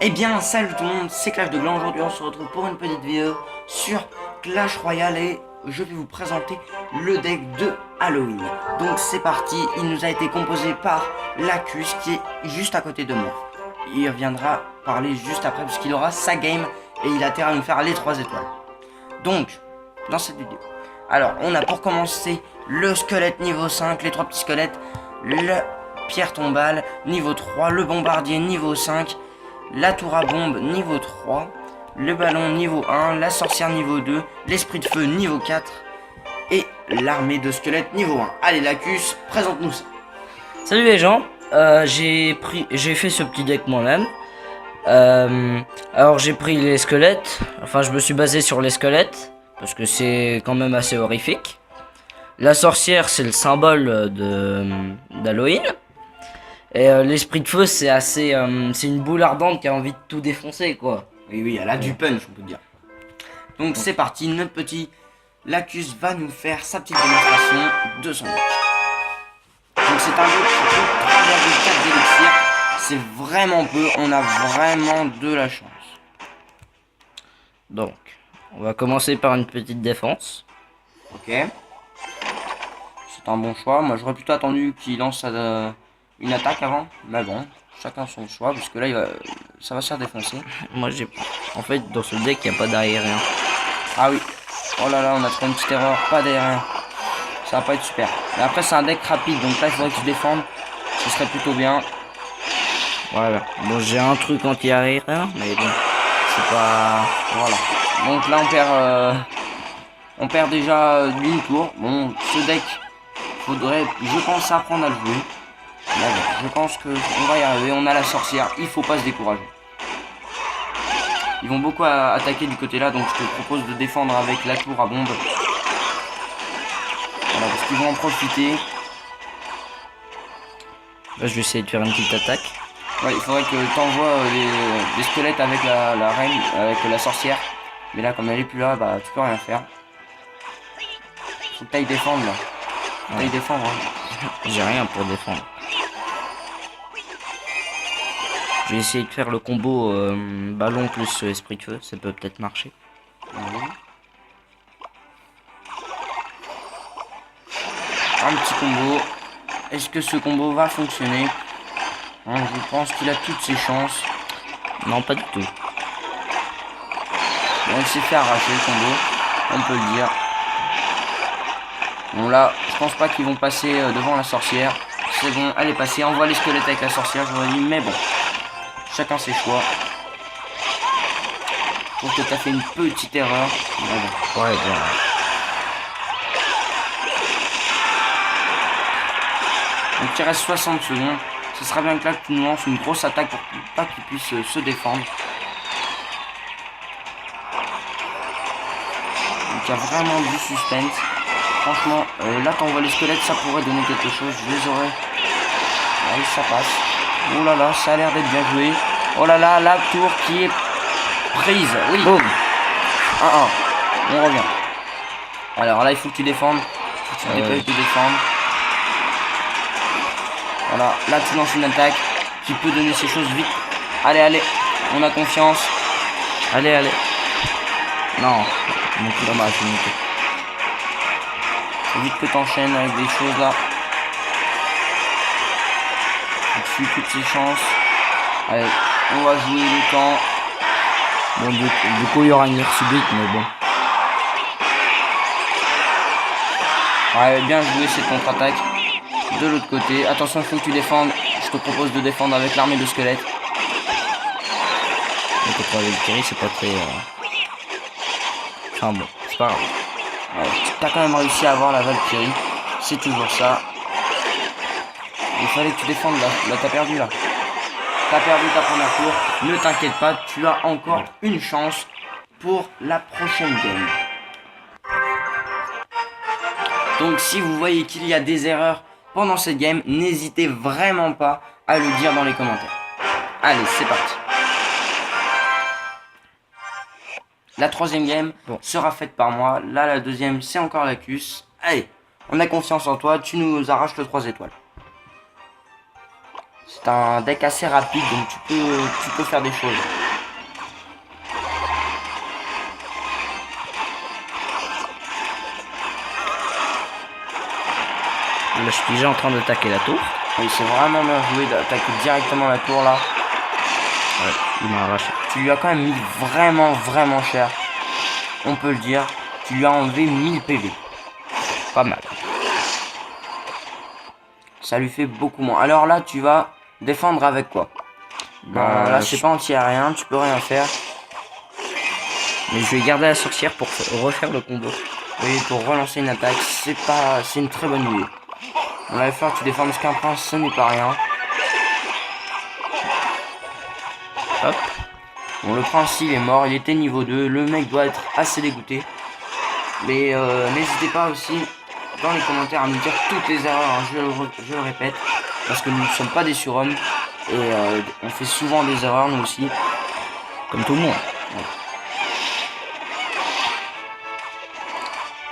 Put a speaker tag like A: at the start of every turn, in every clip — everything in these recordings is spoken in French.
A: Eh bien, salut tout le monde, c'est Clash de Gland. Aujourd'hui, on se retrouve pour une petite vidéo sur Clash Royale et je vais vous présenter le deck de Halloween. Donc, c'est parti. Il nous a été composé par Lacus qui est juste à côté de moi. Il reviendra parler juste après puisqu'il aura sa game et il a intérêt à nous faire les 3 étoiles. Donc, dans cette vidéo, alors, on a pour commencer le squelette niveau 5, les 3 petits squelettes, le pierre tombale niveau 3, le bombardier niveau 5, la tour à bombe niveau 3, le ballon niveau 1, la sorcière niveau 2, l'esprit de feu niveau 4 et l'armée de squelettes niveau 1. Allez Lacus, présente-nous ça.
B: Salut les gens, j'ai fait ce petit deck moi-même. Alors j'ai pris les squelettes, enfin je me suis basé sur les squelettes parce que c'est quand même assez horrifique. La sorcière c'est le symbole d'Halloween. Et l'esprit de feu c'est assez, c'est une boule ardente qui a envie de tout défoncer quoi.
A: Oui, elle a du punch on peut dire. Donc c'est parti, notre petit Lacus va nous faire sa petite démonstration de son deck. Donc c'est un jeu qui coûte 3,4 d'élixir. C'est vraiment peu, on a vraiment de la chance.
B: Donc, on va commencer par une petite défense.
A: Ok. C'est un bon choix. Moi j'aurais plutôt attendu qu'il lance une attaque avant. Mais bon, chacun son choix. Parce que là ça va se faire défoncer.
B: Moi j'ai... En fait dans ce deck il n'y a pas d'aérien.
A: Ah oui. Oh là là, on a trouvé une petite erreur. Pas d'aérien. Ça va pas être super. Mais après c'est un deck rapide. Donc là il faudrait que tu défendes. Ce serait plutôt bien.
B: Voilà. Bon j'ai un truc anti-aérien. Mais bon. C'est pas...
A: Voilà. Donc là on perd déjà d'une tour. Bon, ce deck, faudrait, je pense, apprendre à le jouer. Mais bon, je pense que on va y arriver. On a la sorcière, il faut pas se décourager. Ils vont beaucoup attaquer du côté là, donc je te propose de défendre avec la tour à bombe. Voilà, parce qu'ils vont en profiter.
B: Là je vais essayer de faire une petite attaque.
A: Ouais, il faudrait que tu envoies les squelettes avec la reine, avec la sorcière. Mais là, comme elle est plus là, bah tu peux rien faire. Faut que t'ailles défendre là. Faut que t'ailles défendre. Hein.
B: J'ai rien pour défendre. Je vais essayer de faire le combo ballon plus esprit de feu, ça peut peut-être marcher.
A: Un petit combo. Est-ce que ce combo va fonctionner? Je pense qu'il a toutes ses chances.
B: Non, pas du tout.
A: Bon, il s'est fait arracher le combo, on peut le dire. Bon là, je pense pas qu'ils vont passer devant la sorcière. C'est bon, elle est passée. Envoie les squelettes avec la sorcière, j'aurais dit, mais bon. Chacun ses choix. Je trouve que t'as fait une petite erreur. Bon.
B: Ouais, bon.
A: Donc il reste 60 secondes. Ce sera bien que là que tu nous lances une grosse attaque pour pas qu'il puisse se défendre. Donc il y a vraiment du suspense. Franchement, là t'envoies les squelettes, ça pourrait donner quelque chose. Je les aurais. Allez, ça passe. Oh là là, ça a l'air d'être bien joué. Oh là là, la tour qui est prise. Oui.
B: Boum.
A: 1-1. On revient. Alors là, il faut que tu défendes. Tu dépêches de défendre. Voilà, là tu lances une attaque qui peut donner ces choses vite. Allez, allez, on a confiance.
B: Allez, allez. Non,
A: Dommage. Faut vite que t'enchaînes avec des choses là. Tu toutes ces chances. Allez, on va jouer le temps.
B: Bon, du coup, il y aura une mire subite, mais bon.
A: Ouais, bien joué cette contre-attaque. De l'autre côté, attention, il faut que tu défendes. Je te propose de défendre avec l'armée de squelettes.
B: Le contre Valkyrie, c'est pas très. Enfin bon, c'est pas grave.
A: Ouais, t'as quand même réussi à avoir la Valkyrie. C'est toujours ça. Il fallait que tu défendes là. Là, t'as perdu là. T'as perdu ta première tour. Ne t'inquiète pas, tu as encore une chance pour la prochaine game. Donc si vous voyez qu'il y a des erreurs pendant cette game, n'hésitez vraiment pas à le dire dans les commentaires. Allez, c'est parti. La troisième game sera faite par moi. Là, la deuxième, c'est encore Lacus. Allez, on a confiance en toi. Tu nous arraches le 3 étoiles. C'est un deck assez rapide, donc tu peux faire des choses.
B: Là, je suis déjà en train d'attaquer la tour.
A: Oui, c'est vraiment bien joué d'attaquer directement la tour là.
B: Ouais, il m'a arraché.
A: Tu lui as quand même mis vraiment cher. On peut le dire. Tu lui as enlevé 1000 PV.
B: Pas mal.
A: Ça lui fait beaucoup moins. Alors là, tu vas défendre avec quoi?
B: Bah,
A: là, c'est pas anti-aérien, tu peux rien faire.
B: Mais je vais garder la sorcière pour refaire le combo.
A: Oui, pour relancer une attaque, c'est une très bonne idée. On va faire, tu défends jusqu'un prince, ce n'est pas rien.
B: Hop.
A: Bon, le prince, il est mort, il était niveau 2. Le mec doit être assez dégoûté. Mais n'hésitez pas aussi dans les commentaires à nous dire toutes les erreurs, hein, je le répète. Parce que nous ne sommes pas des surhommes. Et on fait souvent des erreurs, nous aussi.
B: Comme tout le monde.
A: Ouais.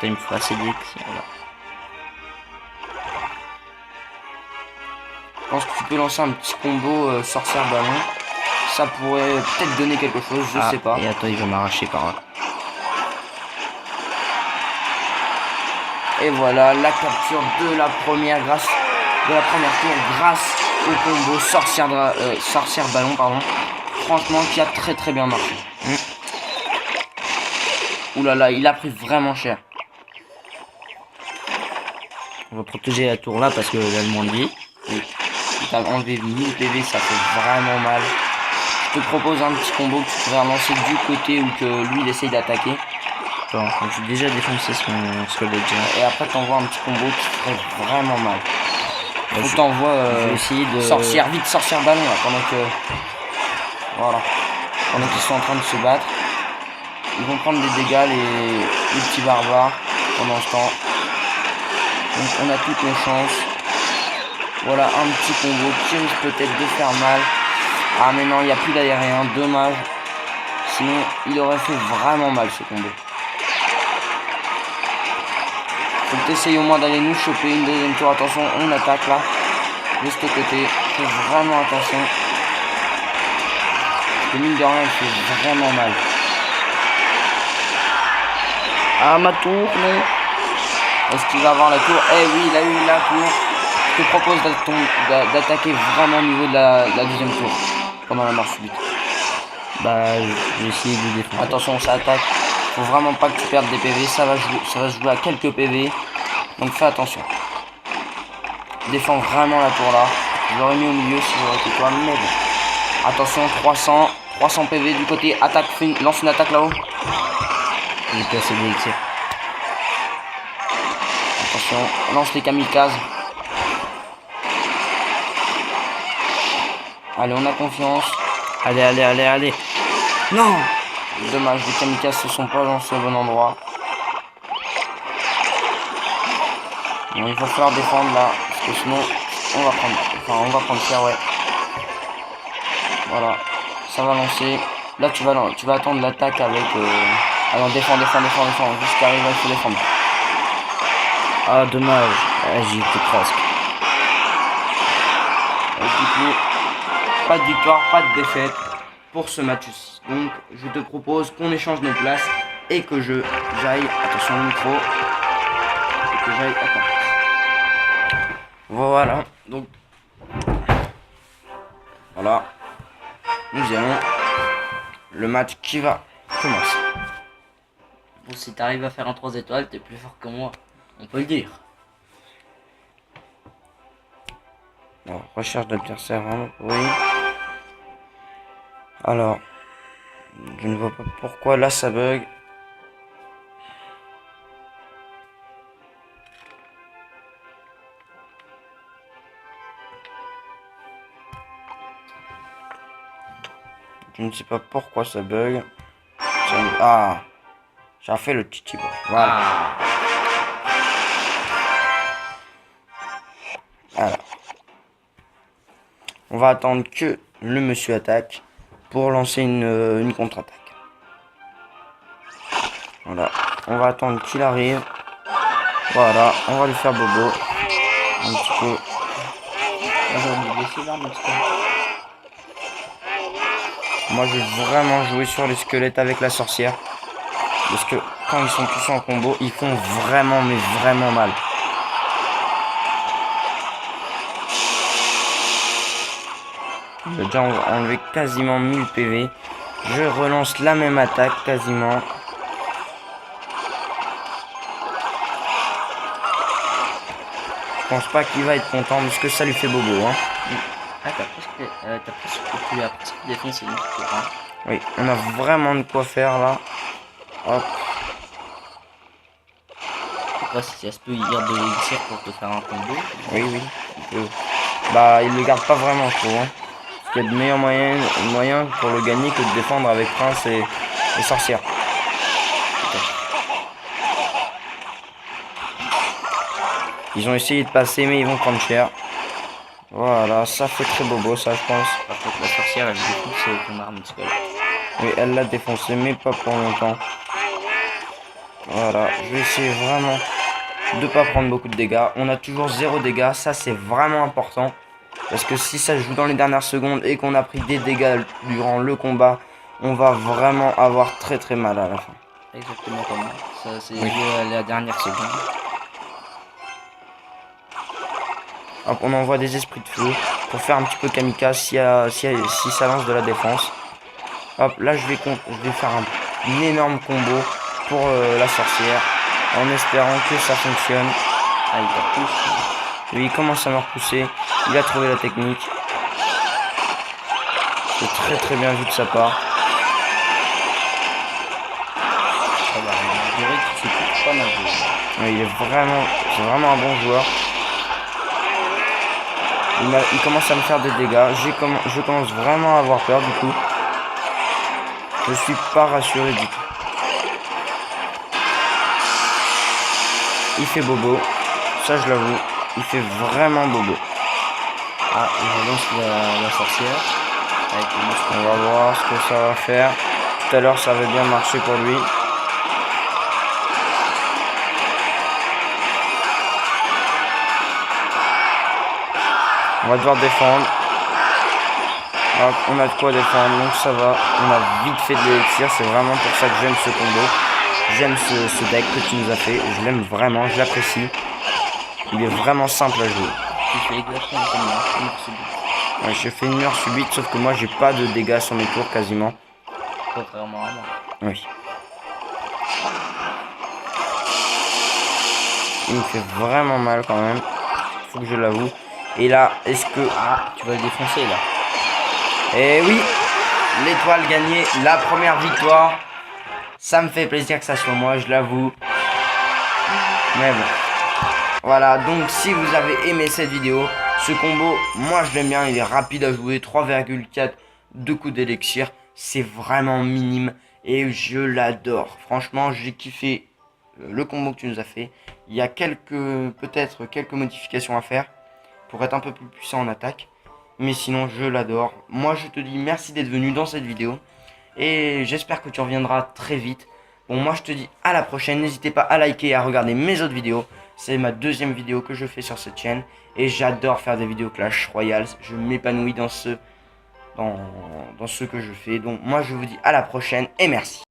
B: Il me faut assez d'X. Voilà.
A: Je pense que tu peux lancer un petit combo sorcière ballon. Ça pourrait peut-être donner quelque chose, je sais pas.
B: Et attends, il va m'arracher par là.
A: Et voilà la capture de la première tour grâce au combo sorcière ballon, pardon. Franchement, qui a très bien marché. Ouh là là, il a pris vraiment cher.
B: On va protéger la tour là parce que elle a le moins de vie.
A: Oui. Il t'a enlevé 1000 PV, ça fait vraiment mal. Je te propose un petit combo que tu pourrais relancer du côté où que lui il essaye d'attaquer.
B: Attends, j'ai déjà défoncé son squelette géant.
A: Et après t'envoies un petit combo qui ferait vraiment mal.
B: Bah,
A: Faut t'envoies
B: je vais essayer de...
A: sorcière ballon là, pendant que... Voilà. Pendant qu'ils sont en train de se battre. Ils vont prendre des dégâts les petits barbares pendant ce temps. Donc on a toutes nos chances. Voilà un petit combo qui risque peut-être de faire mal. Ah mais non, il n'y a plus d'aérien, dommage. Sinon il aurait fait vraiment mal ce combo. Faut que tu essayes au moins d'aller nous choper une deuxième tour. Attention, on attaque là. De ce côté. Fais vraiment attention. Parce que mine de rien, il fait vraiment mal.
B: Ah, ma tour, non.
A: Est-ce qu'il va avoir la tour? Eh oui, il a eu la tour. Je te propose d'attaquer vraiment au niveau de la deuxième tour. Pendant la marche subite.
B: Bah, je vais essayer de défendre.
A: Attention, ça attaque. Faut vraiment pas que tu perdes des PV. Ça va se jouer à quelques PV. Donc fais attention. Défends vraiment la tour là. Je l'aurais mis au milieu si j'aurais été toi. Mais bon. Attention, 300 PV du côté. Attaque, lance une attaque là-haut.
B: J'ai placé des XR.
A: Attention, lance les kamikazes. Allez, on a confiance.
B: Allez. Non.
A: Dommage, les kamikazes se sont pas lancés au bon endroit. Bon, il va falloir défendre là, parce que sinon on va prendre cher, ouais. Voilà, ça va lancer. Là tu vas attendre l'attaque avec... Ah non, défends, jusqu'à arriver, il faut défendre.
B: Ah, dommage. J'y étais presque.
A: Et du coup, pas de victoire, pas de défaite pour ce match-ci. Donc je te propose qu'on échange nos places et que j'aille... Attention le micro. Et que j'aille... Attends. Voilà, donc voilà, nous allons le match qui va commencer.
B: Bon, si t'arrives à faire un 3 étoiles, t'es plus fort que moi. On peut le dire.
A: Alors, recherche d'adversaire, vraiment, oui. Alors, je ne vois pas pourquoi là ça bug. Je ne sais pas pourquoi ça bug. Ah, j'ai fait le titi. Voilà. Alors, on va attendre que le monsieur attaque pour lancer une contre-attaque. Voilà, on va attendre qu'il arrive. Voilà, on va lui faire bobo. Un petit peu.
B: aujourd'hui laisser l'arme
A: Moi je veux vraiment jouer sur les squelettes avec la sorcière. Parce que quand ils sont tous en combo, ils font vraiment mais vraiment mal. J'ai déjà enlevé quasiment 1000 PV. Je relance la même attaque quasiment. Je pense pas qu'il va être content parce que ça lui fait bobo. Hein.
B: Ah, tu as presque défoncé une tour, hein.
A: Oui, on a vraiment de quoi faire là. Hop.
B: Je sais pas si ça se peut, il garde de l'élixir pour te faire un combo.
A: Oui, oui. Bah, il le garde pas vraiment, je trouve. Hein. Parce qu'il y a de meilleurs moyens pour le gagner que de défendre avec Prince et Sorcière. Ils ont essayé de passer, mais ils vont prendre cher. Voilà, ça fait très bobo, ça, je pense.
B: Par contre, la sorcière, elle défonce ton arme squelette.
A: Oui, elle l'a défoncé, mais pas pour longtemps. Voilà, je vais essayer vraiment de pas prendre beaucoup de dégâts. On a toujours 0 dégâts, ça c'est vraiment important. Parce que si ça joue dans les dernières secondes et qu'on a pris des dégâts durant le combat, on va vraiment avoir très très mal à la fin.
B: Exactement comme moi. Ça c'est
A: Oui.
B: la dernière seconde.
A: Hop, on envoie des esprits de feu pour faire un petit peu kamikaze si ça lance de la défense. Hop, là je vais faire un énorme combo pour la sorcière en espérant que ça fonctionne.
B: Ah, il t'a poussé.
A: Lui il commence à me repousser, il a trouvé la technique. C'est très très bien vu de sa part.
B: Ça va, je dirais qu'il s'est pas mal joué.
A: Oui, c'est vraiment un bon joueur. Il commence à me faire des dégâts. Je commence vraiment à avoir peur du coup. Je suis pas rassuré du tout. Il fait bobo. Ça je l'avoue. Il fait vraiment bobo.
B: Ah, il relance la sorcière. Avec le monstre.
A: On va voir ce que ça va faire. Tout à l'heure ça avait bien marché pour lui. On va devoir défendre. Alors, on a de quoi défendre, donc ça va. On a vite fait de l'élixir, c'est vraiment pour ça que j'aime ce combo. J'aime ce deck que tu nous as fait. Je l'aime vraiment, je l'apprécie. Il est vraiment simple à jouer.
B: Tu fais exactement comme moi, une mort subite.
A: Ouais, je fais une mort subite, sauf que moi j'ai pas de dégâts sur mes tours quasiment.
B: Contrairement à moi.
A: Oui. Il me fait vraiment mal quand même. Faut que je l'avoue. Et là, est-ce que...
B: Ah, tu vas le défoncer là.
A: Eh oui, l'étoile gagnée, la première victoire. Ça me fait plaisir que ça soit moi, je l'avoue. Mais bon. Voilà, donc si vous avez aimé cette vidéo, ce combo, moi je l'aime bien, il est rapide à jouer, 3,4 de coups d'élixir, c'est vraiment minime et je l'adore. Franchement, j'ai kiffé le combo que tu nous as fait. Il y a peut-être quelques modifications à faire pour être un peu plus puissant en attaque. Mais sinon, je l'adore. Moi, je te dis merci d'être venu dans cette vidéo. Et j'espère que tu reviendras très vite. Bon, moi, je te dis à la prochaine. N'hésitez pas à liker et à regarder mes autres vidéos. C'est ma deuxième vidéo que je fais sur cette chaîne. Et j'adore faire des vidéos Clash Royale. Je m'épanouis dans ce que je fais. Donc, moi, je vous dis à la prochaine et merci.